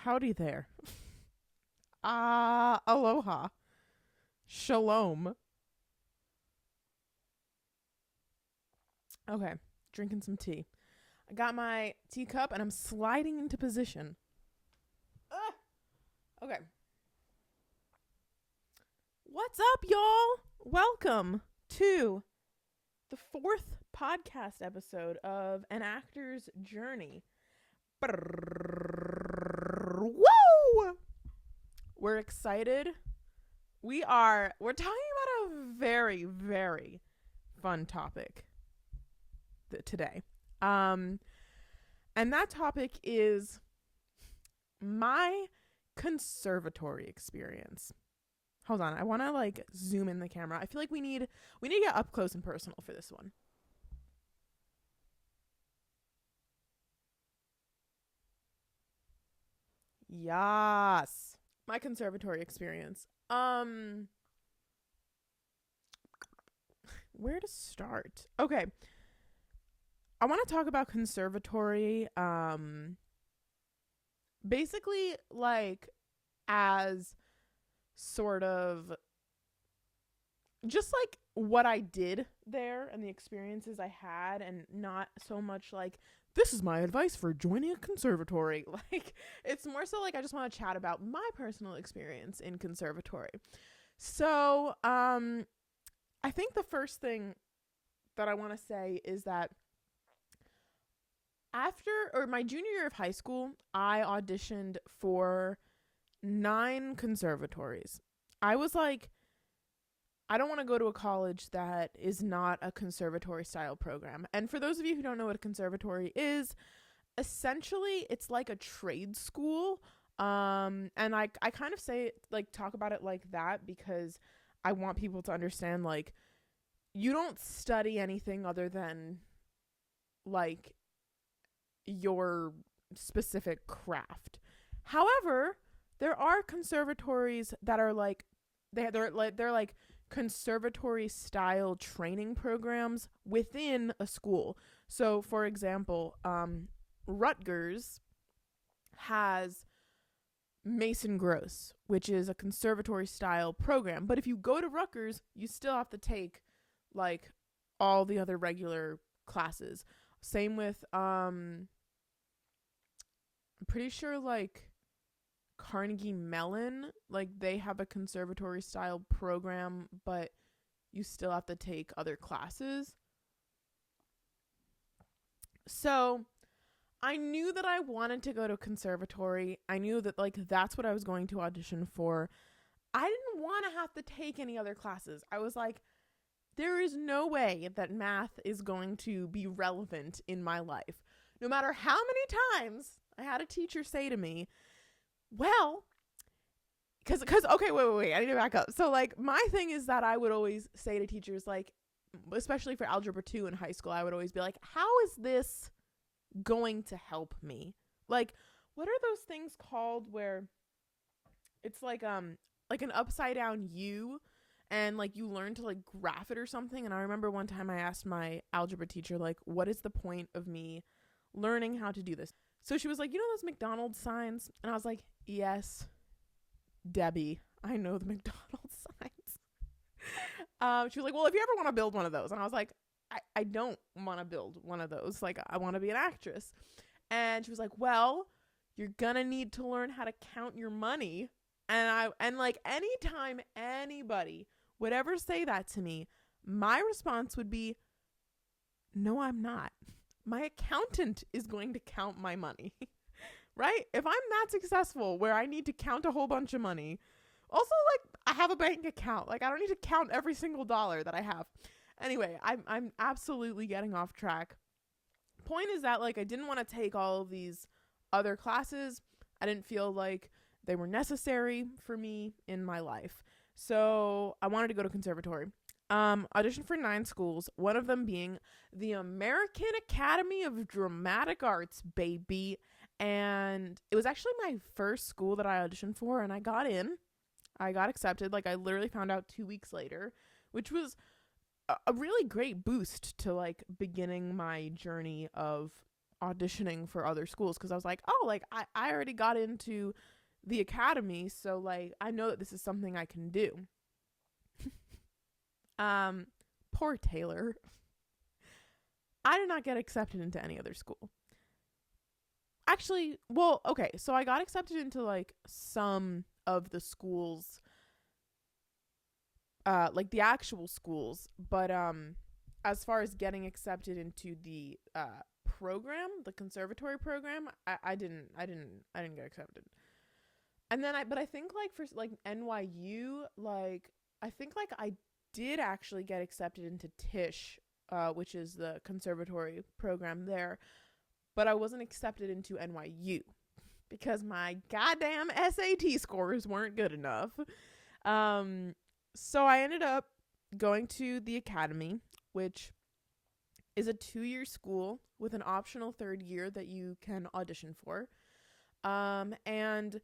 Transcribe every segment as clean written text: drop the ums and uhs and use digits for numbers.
Howdy there. Aloha. Shalom. Okay, drinking some tea. I got my teacup and I'm sliding into position. Okay. What's up, y'all? Welcome to the 4th podcast episode of An Actor's Journey. Woo! We're excited. We're talking about a very, very fun topic today. And that topic is my conservatory experience. Hold on, I want to zoom in the camera. I feel like we need to get up close and personal for this one. Yes. My conservatory experience. Where to start? Okay. I want to talk about conservatory basically as sort of just what I did there and the experiences I had, and not so much this is my advice for joining a conservatory. It's more so I just want to chat about my personal experience in conservatory. So I think the first thing that I want to say is that after my junior year of high school, I auditioned for 9 conservatories. I was like, I don't want to go to a college that is not a conservatory style program. And for those of you who don't know what a conservatory is, essentially it's like a trade school. And I kind of say talk about it like that because I want people to understand you don't study anything other than your specific craft. However, there are conservatories that are they're conservatory style training programs within a school. So for example, Rutgers has Mason Gross, which is a conservatory style program. But if you go to Rutgers, you still have to take all the other regular classes. Same with I'm pretty sure Carnegie Mellon, they have a conservatory style program, but you still have to take other classes. So I knew that I wanted to go to conservatory. I knew that that's what I was going to audition for. I didn't want to have to take any other classes. I was like, there is no way that math is going to be relevant in my life. No matter how many times I had a teacher say to me, well, because okay, wait, I need to back up. So my thing is that I would always say to teachers, especially for Algebra 2 in high school, I would always be like, how is this going to help me? What are those things called where it's an upside down U, and you learn to graph it or something? And I remember one time I asked my algebra teacher, what is the point of me learning how to do this? So she was like, you know those McDonald's signs? And I was like, yes, Debbie, I know the McDonald's signs. She was like, well, if you ever want to build one of those. And I was like, I don't want to build one of those. I want to be an actress. And she was like, well, you're gonna need to learn how to count your money. And anytime anybody would ever say that to me, my response would be, no, I'm not. My accountant is going to count my money, right? If I'm that successful where I need to count a whole bunch of money, also I have a bank account. I don't need to count every single dollar that I have. Anyway, I'm absolutely getting off track. Point is that I didn't want to take all of these other classes. I didn't feel like they were necessary for me in my life. So I wanted to go to conservatory. Auditioned for 9 schools, one of them being the American Academy of Dramatic Arts, baby. And it was actually my first school that I auditioned for, and I got in. I got accepted. I literally found out 2 weeks later, which was a really great boost to beginning my journey of auditioning for other schools because I was like, oh, like I already got into the academy, so like I know that this is something I can do. Poor Taylor. I did not get accepted into any other school. Actually, well, okay, so I got accepted into like some of the schools, like the actual schools, but as far as getting accepted into the program, the conservatory program, I didn't get accepted. And then but I think like for like NYU, like I think like I did actually get accepted into Tisch, which is the conservatory program there, but I wasn't accepted into NYU because my goddamn SAT scores weren't good enough. So I ended up going to the academy, which is a 2-year school with an optional 3rd year that you can audition for. And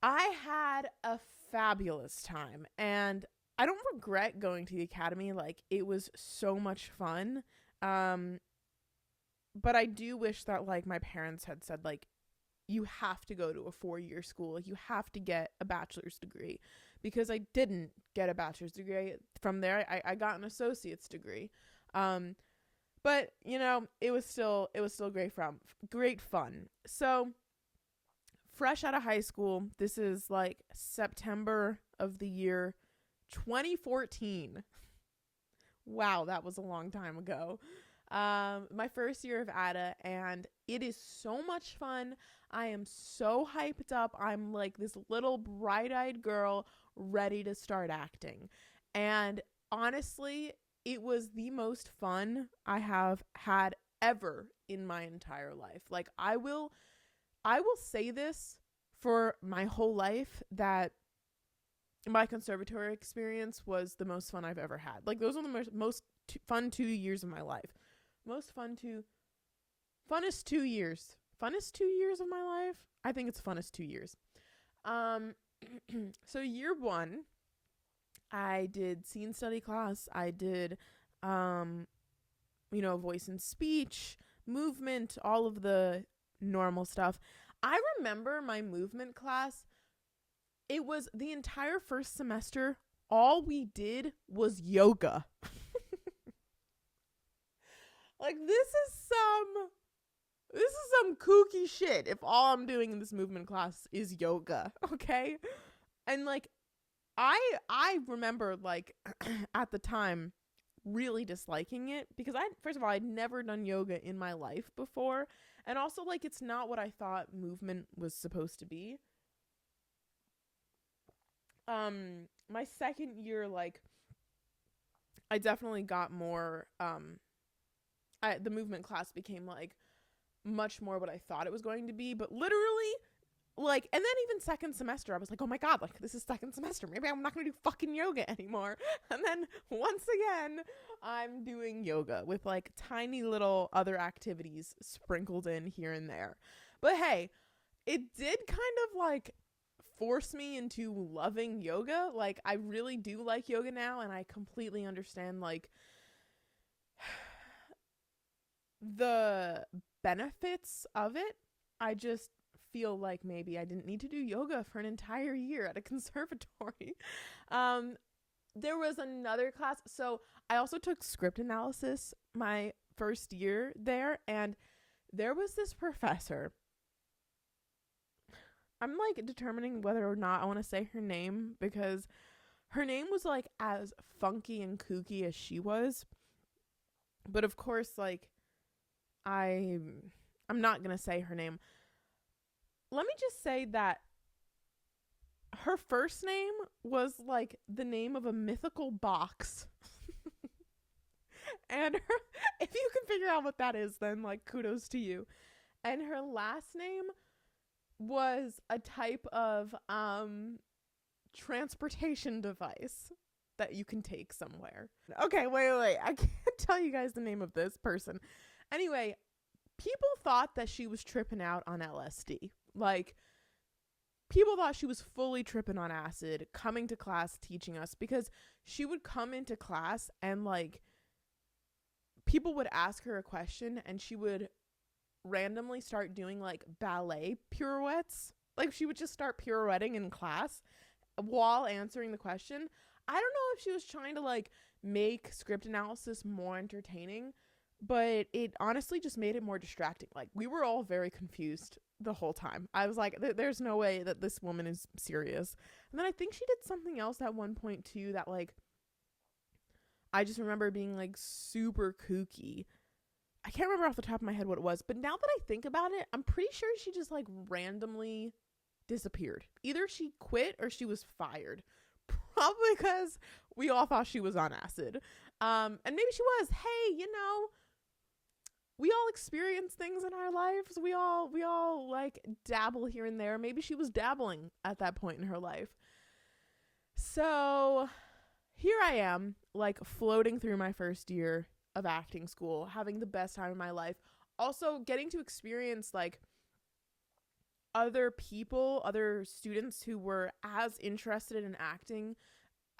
I had a fabulous time, and I don't regret going to the academy. Like, it was so much fun. But I do wish that like my parents had said like, you have to go to a 4-year school. Like, you have to get a bachelor's degree, because I didn't get a bachelor's degree. From there, I got an associate's degree. But you know, it was still great fun. So fresh out of high school, this is like September of the year 2014. Wow, that was a long time ago. My first year of ADA, and it is so much fun. I am so hyped up. I'm like this little bright-eyed girl ready to start acting. And honestly, it was the most fun I have had ever in my entire life. Like, I will say this for my whole life, that my conservatory experience was the most fun I've ever had. Like, those are the most fun 2 years of my life. Funnest 2 years. Funnest 2 years of my life? I think it's funnest 2 years. So year 1, I did scene study class. I did, voice and speech, movement, all of the normal stuff. I remember my movement class. It was the entire first semester. All we did was yoga. Like, this is some kooky shit if all I'm doing in this movement class is yoga, okay? And like, I remember like at the time really disliking it, because first of all, I'd never done yoga in my life before, and also like it's not what I thought movement was supposed to be. My second year, like, I definitely got more the movement class became like much more what I thought it was going to be, but literally, like, and then even second semester, I was like, oh my god, like, this is second semester, maybe I'm not gonna do fucking yoga anymore. And then once again, I'm doing yoga with like tiny little other activities sprinkled in here and there. But hey, it did kind of like force me into loving yoga. Like, I really do like yoga now, and I completely understand like the benefits of it. I just feel like maybe I didn't need to do yoga for an entire year at a conservatory. There was another class. So I also took script analysis my first year there, and there was this professor. I'm like determining whether or not I want to say her name, because her name was like as funky and kooky as she was. But of course, like, I'm not going to say her name. Let me just say that her first name was like the name of a mythical box. And if you can figure out what that is, then like kudos to you. And her last name was a type of transportation device that you can take somewhere. Okay, wait. I can't tell you guys the name of this person. Anyway, people thought that she was tripping out on LSD. Like, people thought she was fully tripping on acid, coming to class teaching us, because she would come into class and like people would ask her a question and she would randomly start doing like ballet pirouettes. Like she would just start pirouetting in class while answering the question. I don't know if she was trying to like make script analysis more entertaining, but it honestly just made it more distracting. Like we were all very confused the whole time. I was like, there's no way that this woman is serious. And then I think she did something else at one point too that like I just remember being like super kooky. I can't remember off the top of my head what it was, but now that I think about it, I'm pretty sure she just like randomly disappeared. Either she quit or she was fired. Probably because we all thought she was on acid. And maybe she was. Hey, you know, we all experience things in our lives. We all like dabble here and there. Maybe she was dabbling at that point in her life. So here I am, like floating through my first year of acting school, having the best time of my life. Also getting to experience like other people, other students who were as interested in acting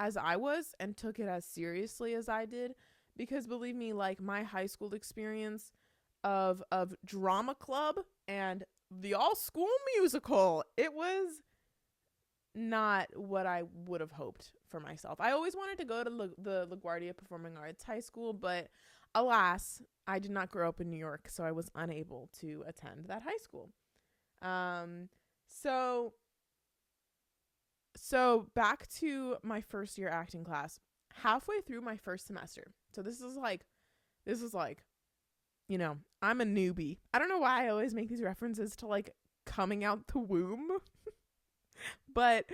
as I was and took it as seriously as I did. Because believe me, like my high school experience of drama club and the all school musical, it was not what I would have hoped for myself. I always wanted to go to the LaGuardia Performing Arts High School, but alas, I did not grow up in New York, so I was unable to attend that high school. So back to my first year acting class, halfway through my first semester. So this is like, you know, I'm a newbie. I don't know why I always make these references to like coming out the womb, but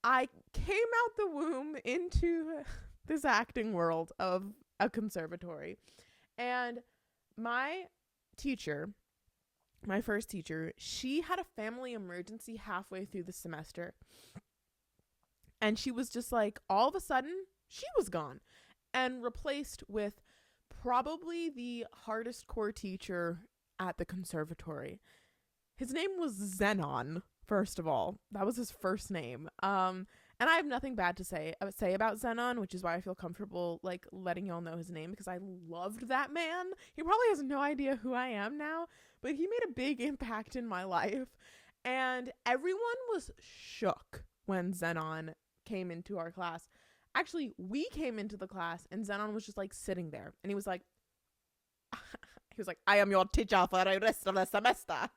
I came out the womb into this acting world of a conservatory. And my teacher, my first teacher, she had a family emergency halfway through the semester. And she was just like, all of a sudden, she was gone and replaced with probably the hardest core teacher at the conservatory. His name was Zenon, first of all. That was his first name. And I have nothing bad to say about Zenon, which is why I feel comfortable like letting y'all know his name, because I loved that man. He probably has no idea who I am now, but he made a big impact in my life. And everyone was shook when Zenon came into our class. Actually, we came into the class and Zenon was just like sitting there, and he was like, I am your teacher for the rest of the semester.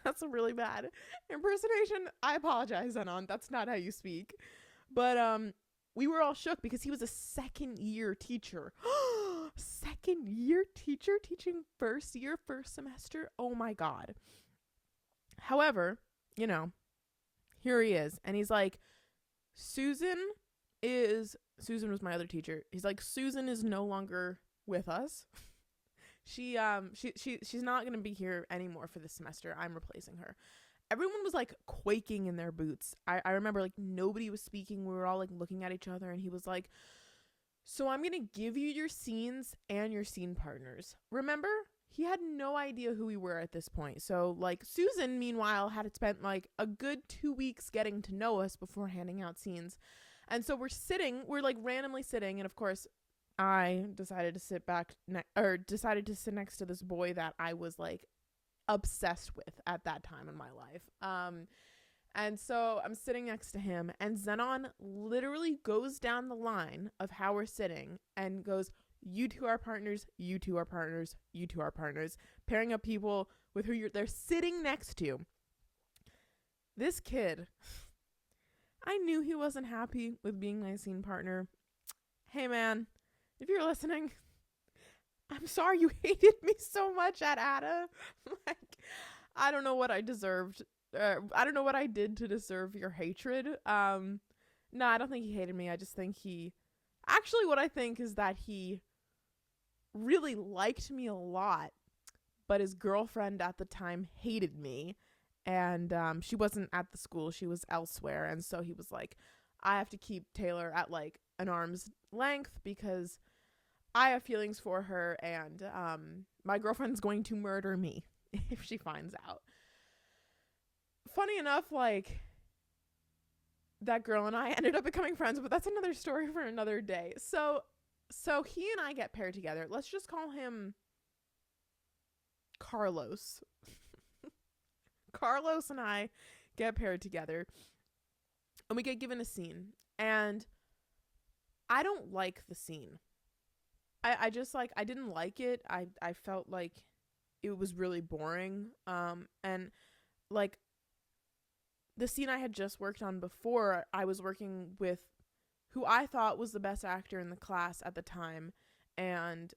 That's a really bad impersonation. I apologize, Zenon. That's not how you speak. But we were all shook because he was a second year teacher. Second year teacher teaching first year, first semester. Oh my God. However, you know, here he is. And he's like, Susan was my other teacher. He's like, Susan is no longer with us. She's not going to be here anymore for this semester. I'm replacing her. Everyone was like quaking in their boots. I remember like nobody was speaking. We were all like looking at each other, and he was like, so I'm going to give you your scenes and your scene partners. Remember, he had no idea who we were at this point. So like Susan, meanwhile, had spent like a good 2 weeks getting to know us before handing out scenes. And so we're like randomly sitting. And of course, I decided to sit next to this boy that I was like obsessed with at that time in my life. And so I'm sitting next to him, and Zenon literally goes down the line of how we're sitting and goes, you two are partners, you two are partners, you two are partners, pairing up people with who they're sitting next to. This kid, I knew he wasn't happy with being my scene partner. Hey man, if you're listening, I'm sorry you hated me so much at Ada. Like, I don't know what I deserved. I don't know what I did to deserve your hatred. No, I don't think he hated me. I just think what I think is that he really liked me a lot, but his girlfriend at the time hated me, and she wasn't at the school. She was elsewhere. And so he was like, I have to keep Taylor at like an arm's length because I have feelings for her, and my girlfriend's going to murder me if she finds out. Funny enough, like, that girl and I ended up becoming friends, but that's another story for another day. So he and I get paired together. Let's just call him Carlos. Carlos and I get paired together and we get given a scene. And I don't like the scene. I just like, I didn't like it. I felt like it was really boring. And like the scene I had just worked on before, I was working with who I thought was the best actor in the class at the time. And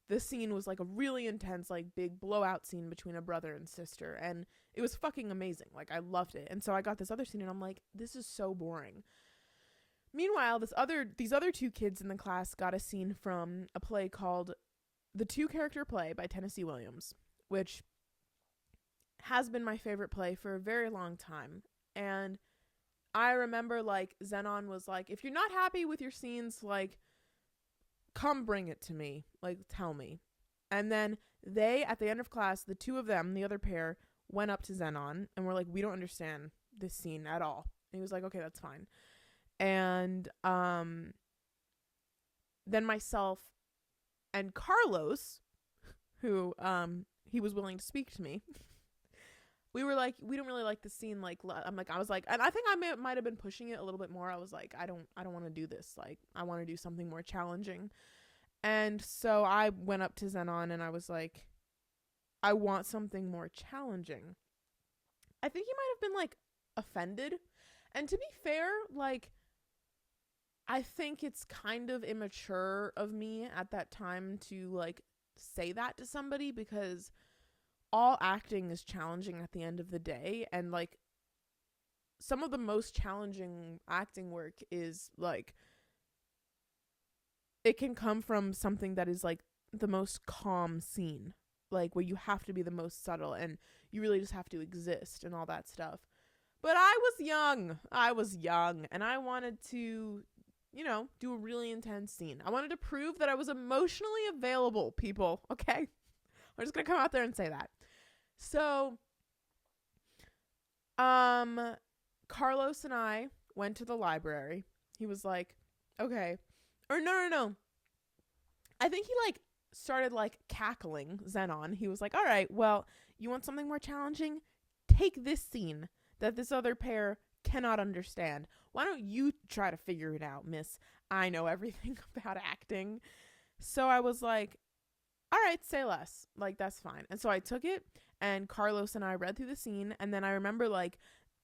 this scene was like a really intense, like big blowout scene between a brother and sister. And it was fucking amazing. Like I loved it. And so I got this other scene and I'm like, this is so boring. Meanwhile, these other two kids in the class got a scene from a play called The Two Character Play by Tennessee Williams, which has been my favorite play for a very long time. And I remember like Zenon was like, if you're not happy with your scenes, like come bring it to me, like tell me. And then they, at the end of class, the two of them, the other pair, went up to Zenon and were like, we don't understand this scene at all. And he was like, okay, that's fine. And then myself and Carlos, who he was willing to speak to me, we were like, we don't really like the scene. Like I was like, and I think I might have been pushing it a little bit more. I was like, I don't want to do this. Like I want to do something more challenging. And so I went up to Zenon and I was like, I want something more challenging. I think he might have been like offended. And to be fair, like I think it's kind of immature of me at that time to like say that to somebody, because all acting is challenging at the end of the day. And like some of the most challenging acting work is like, it can come from something that is like the most calm scene, like where you have to be the most subtle and you really just have to exist and all that stuff. But I was young and I wanted to, you know, do a really intense scene. I wanted to prove that I was emotionally available, people. Okay. I'm just going to come out there and say that. So, Carlos and I went to the library. He was like, okay. Or no. I think he like started like cackling Zenon. He was like, all right, well, you want something more challenging? Take this scene that this other pair cannot understand. Why don't you try to figure it out, miss? I know everything about acting. So I was like, all right, say less. Like, that's fine. And so I took it and Carlos and I read through the scene. And then I remember like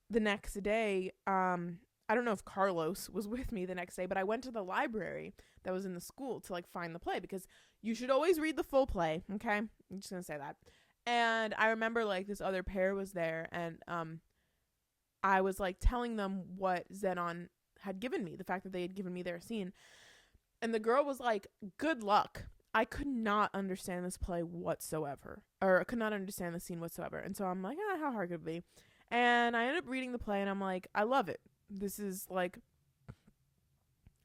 the next day, I don't know if Carlos was with me the next day, but I went to the library that was in the school to like find the play, because you should always read the full play. Okay. I'm just going to say that. And I remember like this other pair was there and, I was like telling them what Zenon had given me, the fact that they had given me their scene. And the girl was like, good luck. I could not understand this play whatsoever, or I could not understand the scene whatsoever. And so I'm like, how hard could it be? And I ended up reading the play and I'm like, I love it. This is like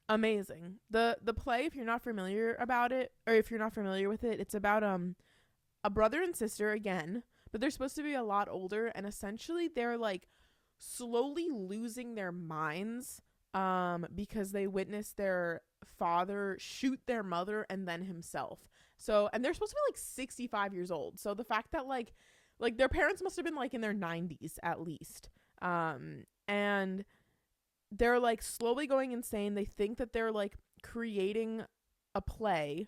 amazing. The play, if you're not familiar about it, or if you're not familiar with it, it's about a brother and sister again, but they're supposed to be a lot older, and essentially they're like slowly losing their minds because they witnessed their father shoot their mother and then himself. So, and they're supposed to be like 65 years old. So the fact that like their parents must have been like in their 90s at least. And they're like slowly going insane. They think that they're like creating a play.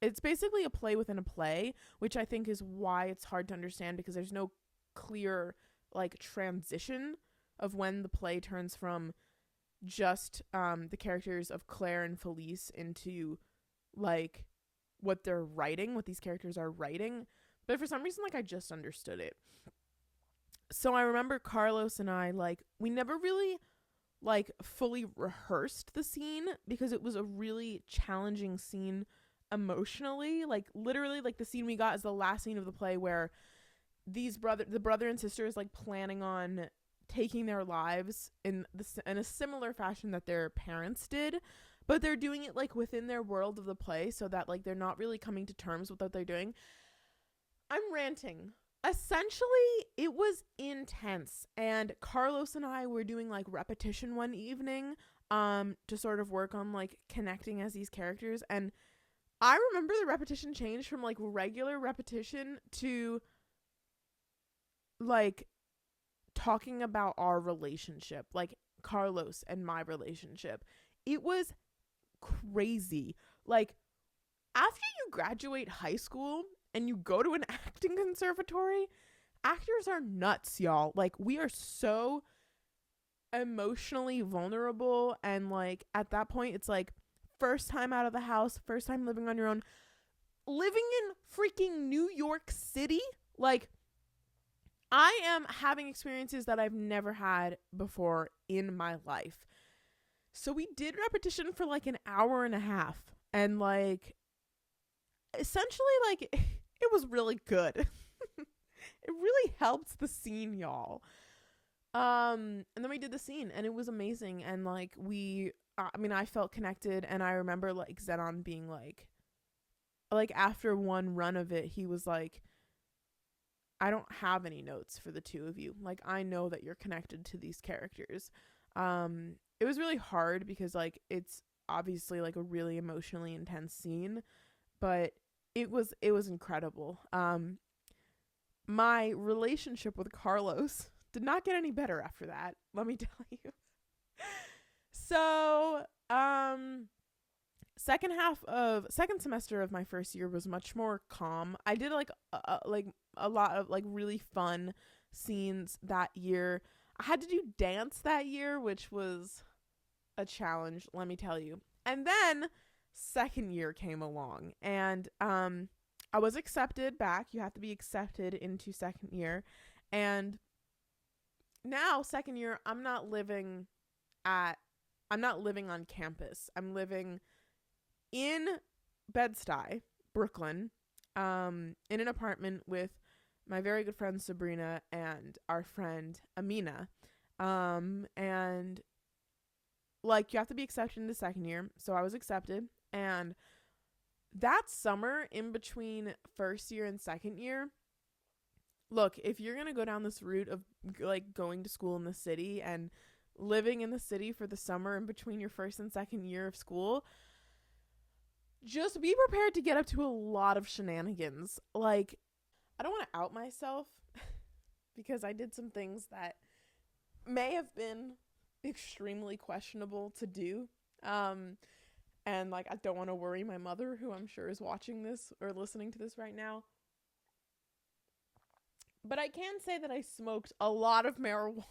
It's basically a play within a play, which I think is why it's hard to understand, because there's no clear like transition of when the play turns from just the characters of Claire and Felice into like what they're writing, what these characters are writing. But for some reason, like I just understood it. So I remember Carlos and I, like, we never really like fully rehearsed the scene because it was a really challenging scene emotionally. Like literally, like the scene we got is the last scene of the play where the brother and sister is like planning on taking their lives in a similar fashion that their parents did, but they're doing it like within their world of the play, so that like they're not really coming to terms with what they're doing. I'm ranting. Essentially, it was intense, and Carlos and I were doing like repetition one evening to sort of work on like connecting as these characters, and I remember the repetition changed from like regular repetition to like talking about our relationship, like Carlos and my relationship. It was crazy. Like, after you graduate high school and you go to an acting conservatory, actors are nuts, y'all. Like, we are so emotionally vulnerable. And, like, at that point, it's like first time out of the house, first time living on your own, living in freaking New York City. Like, I am having experiences that I've never had before in my life. So we did repetition for like an hour and a half. And like, essentially, like, it was really good. It really helped the scene, y'all. And then we did the scene and it was amazing. And like, I felt connected. And I remember like Zenon being like after one run of it, he was like, I don't have any notes for the two of you. Like, I know that you're connected to these characters. It was really hard because like it's obviously like a really emotionally intense scene, but it was incredible. My relationship with Carlos did not get any better after that, let me tell you. So, second semester of my first year was much more calm. I did like a lot of like really fun scenes that year. I had to do dance that year, which was a challenge, let me tell you. And then second year came along and I was accepted back. You have to be accepted into second year. And now second year I'm not living on campus. I'm living in Bed-Stuy, Brooklyn, in an apartment with my very good friend Sabrina and our friend Amina. And like you have to be accepted into second year. So I was accepted. And that summer in between first year and second year, look, if you're going to go down this route of like going to school in the city and living in the city for the summer in between your first and second year of school, just be prepared to get up to a lot of shenanigans. Like, I don't want to out myself because I did some things that may have been extremely questionable to do. And like, I don't want to worry my mother, who I'm sure is watching this or listening to this right now. But I can say that I smoked a lot of marijuana.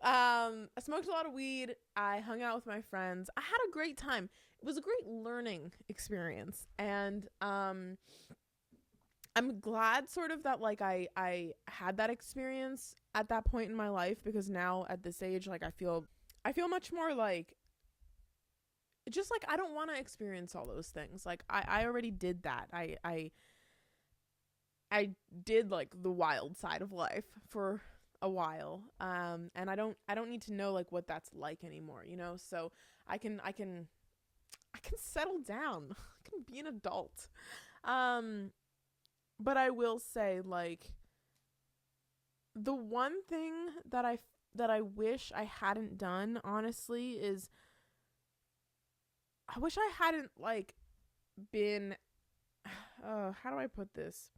I smoked a lot of weed. I hung out with my friends. I had a great time. It was a great learning experience. And I'm glad sort of that like I had that experience at that point in my life, because now at this age, like I feel much more like, just like I don't want to experience all those things. Like I already did that. I did like the wild side of life for a while. And I don't need to know like what that's like anymore, you know? So I can settle down. I can be an adult. But I will say, like, the one thing that I wish I hadn't done, honestly, is I wish I hadn't like been how do I put this?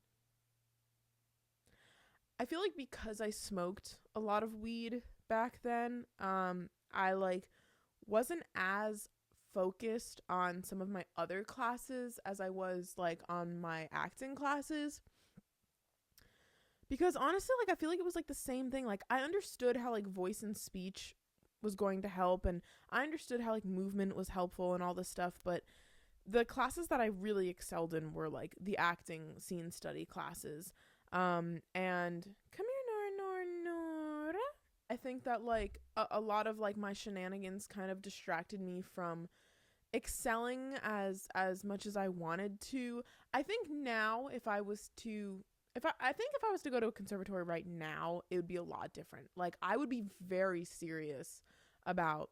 I feel like because I smoked a lot of weed back then, I like wasn't as focused on some of my other classes as I was like on my acting classes. Because honestly, like I feel like it was like the same thing. Like I understood how like voice and speech was going to help, and I understood how like movement was helpful and all this stuff, but the classes that I really excelled in were like the acting scene study classes. And come here, Nora. I think that like a lot of like my shenanigans kind of distracted me from excelling as much as I wanted to. I think now if I was to if I was to go to a conservatory right now, it would be a lot different. Like I would be very serious about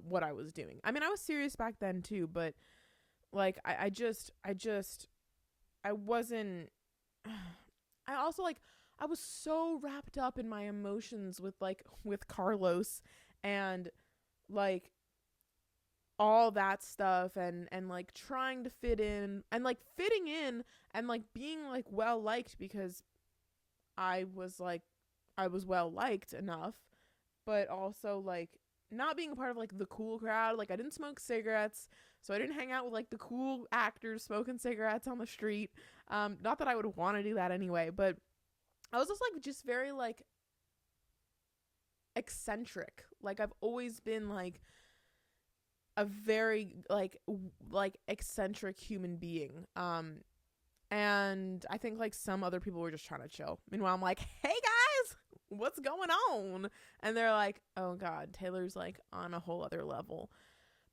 what I was doing. I mean, I was serious back then too, but like I wasn't I also like I was so wrapped up in my emotions with Carlos, and like all that stuff, and like trying to fit in and like fitting in and like being like well liked because I was like I was well liked enough, but also like not being a part of like the cool crowd. Like I didn't smoke cigarettes, so I didn't hang out with like the cool actors smoking cigarettes on the street. Not that I would want to do that anyway, but I was just very like eccentric. Like I've always been like a very like eccentric human being. And I think like some other people were just trying to chill. Meanwhile, I'm like, "Hey guys, what's going on?" And they're like, "Oh god, Taylor's like on a whole other level."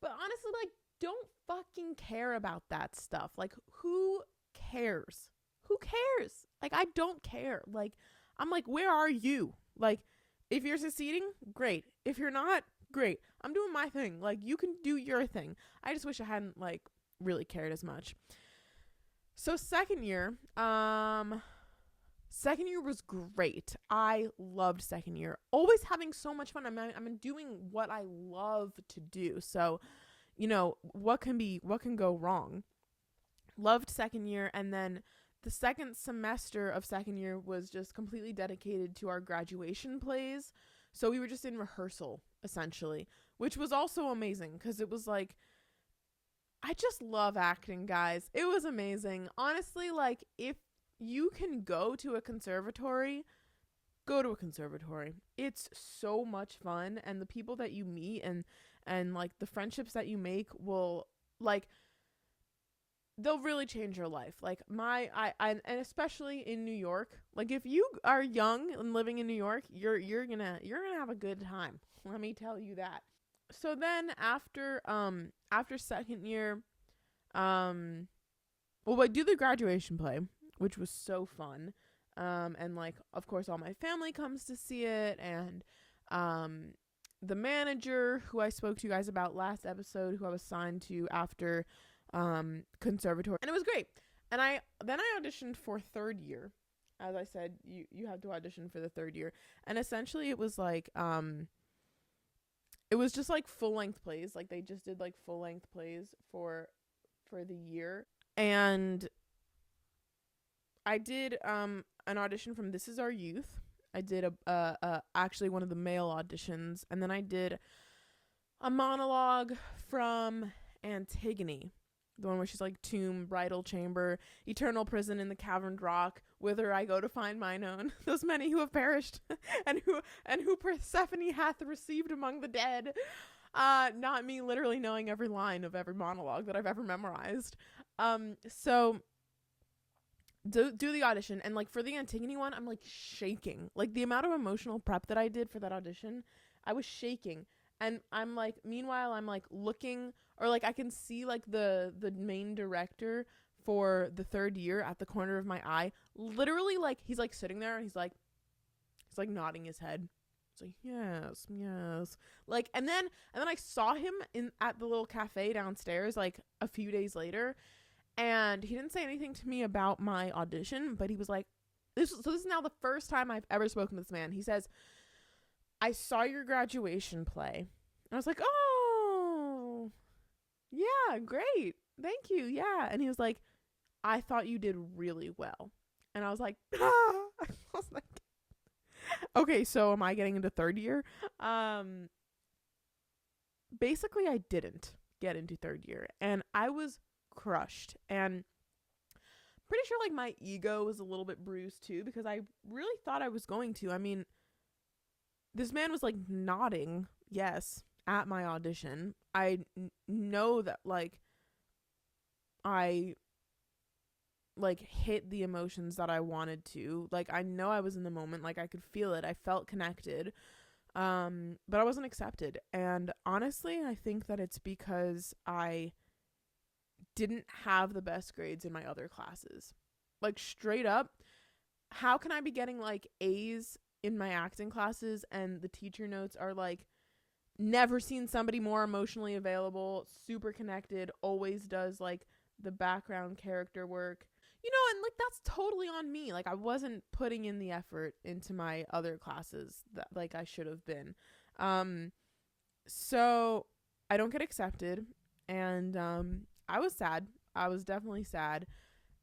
But honestly, like don't fucking care about that stuff. Like who cares? Who cares? Like I don't care. Like I'm like, "Where are you?" Like if you're succeeding, great. If you're not, great. I'm doing my thing. Like you can do your thing. I just wish I hadn't like really cared as much. So second year was great. I loved second year. Always having so much fun. I'm doing what I love to do. So, you know, what can go wrong? Loved second year, and then the second semester of second year was just completely dedicated to our graduation plays. So we were just in rehearsal essentially, which was also amazing because it was like I just love acting, guys. It was amazing. Honestly, like if you can go to a conservatory, go to a conservatory. It's so much fun, and the people that you meet and like the friendships that you make will like they'll really change your life. Like and especially in New York. Like if you are young and living in New York, you're gonna have a good time. Let me tell you that. So then after second year, well, I do the graduation play, which was so fun. And like of course all my family comes to see it, and the manager who I spoke to you guys about last episode, who I was signed to after conservatory, and it was great. And I auditioned for third year. As I said, you have to audition for the third year, and essentially it was like it was just like full length plays. Like they just did like full length plays for the year. And I did an audition from This Is Our Youth. I did a actually one of the male auditions, and then I did a monologue from Antigone, the one where she's like tomb, bridal chamber, eternal prison in the caverned rock, whither I go to find mine own, those many who have perished, and who Persephone hath received among the dead. Not me literally knowing every line of every monologue that I've ever memorized. So do the audition, and like for the Antigone one, I'm like shaking. Like the amount of emotional prep that I did for that audition, I was shaking. And I'm like, meanwhile, I'm like looking, or like I can see like the main director for the third year at the corner of my eye. Literally, like he's like sitting there and he's like nodding his head. It's like yes. Like and then I saw him at the little cafe downstairs like a few days later, and he didn't say anything to me about my audition, but he was like, this is now the first time I've ever spoken to this man. He says, "I saw your graduation play." And I was like, "Oh, yeah, great. Thank you. Yeah." And he was like, "I thought you did really well." And I was like, ah. I was like, okay, so am I getting into third year? Basically, I didn't get into third year, and I was crushed. And pretty sure like my ego was a little bit bruised too, because I really thought I was going to. I mean, this man was like nodding yes at my audition. I know that like I like hit the emotions that I wanted to. Like I know I was in the moment, like I could feel it. I felt connected. But I wasn't accepted. And honestly, I think that it's because I didn't have the best grades in my other classes. Like straight up, how can I be getting like A's in my acting classes and the teacher notes are like, never seen somebody more emotionally available, super connected, always does like the background character work, you know, and like that's totally on me. Like I wasn't putting in the effort into my other classes that like I should have been. So I don't get accepted, and I was sad. I was definitely sad,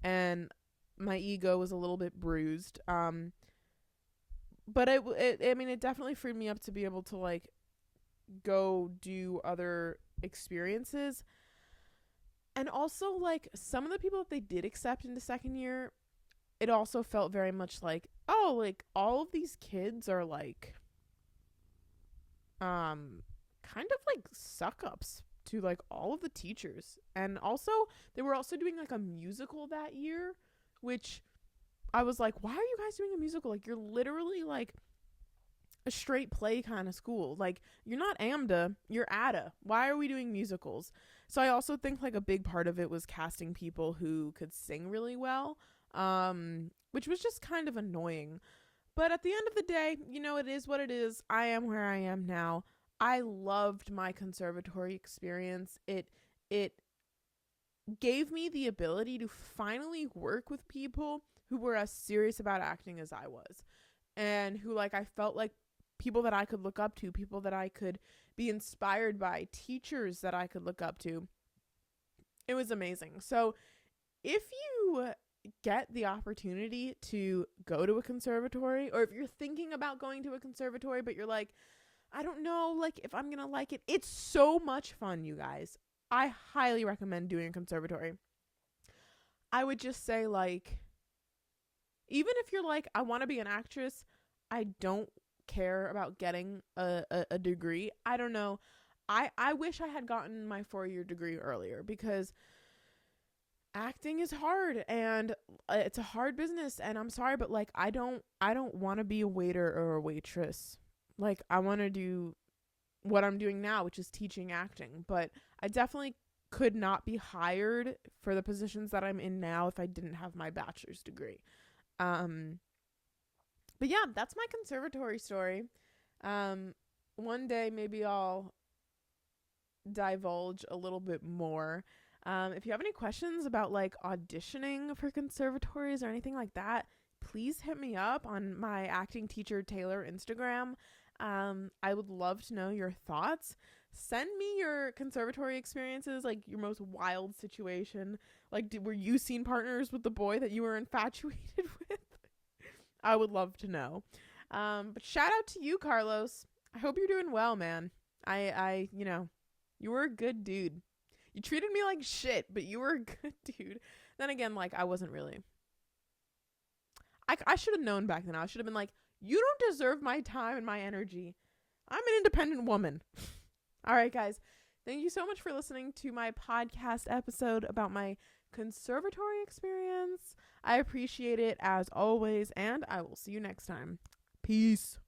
and my ego was a little bit bruised. But I mean, it definitely freed me up to be able to like go do other experiences. And also, like, some of the people that they did accept into second year, it also felt very much like, oh, like, all of these kids are, like, kind of, like, suck-ups to, like, all of the teachers. And also, they were also doing, like, a musical that year, which I was like, why are you guys doing a musical? Like, you're literally, like, a straight play kind of school. Like, you're not AMDA, you're ADA. Why are we doing musicals? So I also think like a big part of it was casting people who could sing really well, which was just kind of annoying. But at the end of the day, you know, it is what it is. I am where I am now. I loved my conservatory experience. It gave me the ability to finally work with people who were as serious about acting as I was, and who, like, I felt like people that I could look up to, people that I could be inspired by, teachers that I could look up to. It was amazing. So if you get the opportunity to go to a conservatory, or if you're thinking about going to a conservatory, but you're like, I don't know, like, if I'm going to like it, it's so much fun, you guys. I highly recommend doing a conservatory. I would just say, like, even if you're like, I want to be an actress, I don't care about getting a degree. I don't know. I wish I had gotten my 4-year degree earlier, because acting is hard, and it's a hard business, and I'm sorry, but like I don't want to be a waiter or a waitress. Like, I want to do what I'm doing now, which is teaching acting, but I definitely could not be hired for the positions that I'm in now if I didn't have my bachelor's degree. But yeah, that's my conservatory story. One day maybe I'll divulge a little bit more. If you have any questions about like auditioning for conservatories or anything like that, please hit me up on my acting teacher Taylor Instagram. I would love to know your thoughts. Send me your conservatory experiences, like your most wild situation. Like, were you scene partners with the boy that you were infatuated with? I would love to know. But shout out to you, Carlos. I hope you're doing well, man. You know, you were a good dude. You treated me like shit, but you were a good dude. Then again, like, I wasn't really. I should have known back then. I should have been like, you don't deserve my time and my energy. I'm an independent woman. All right, guys. Thank you so much for listening to my podcast episode about my conservatory experience. I appreciate it as always, and I will see you next time. Peace.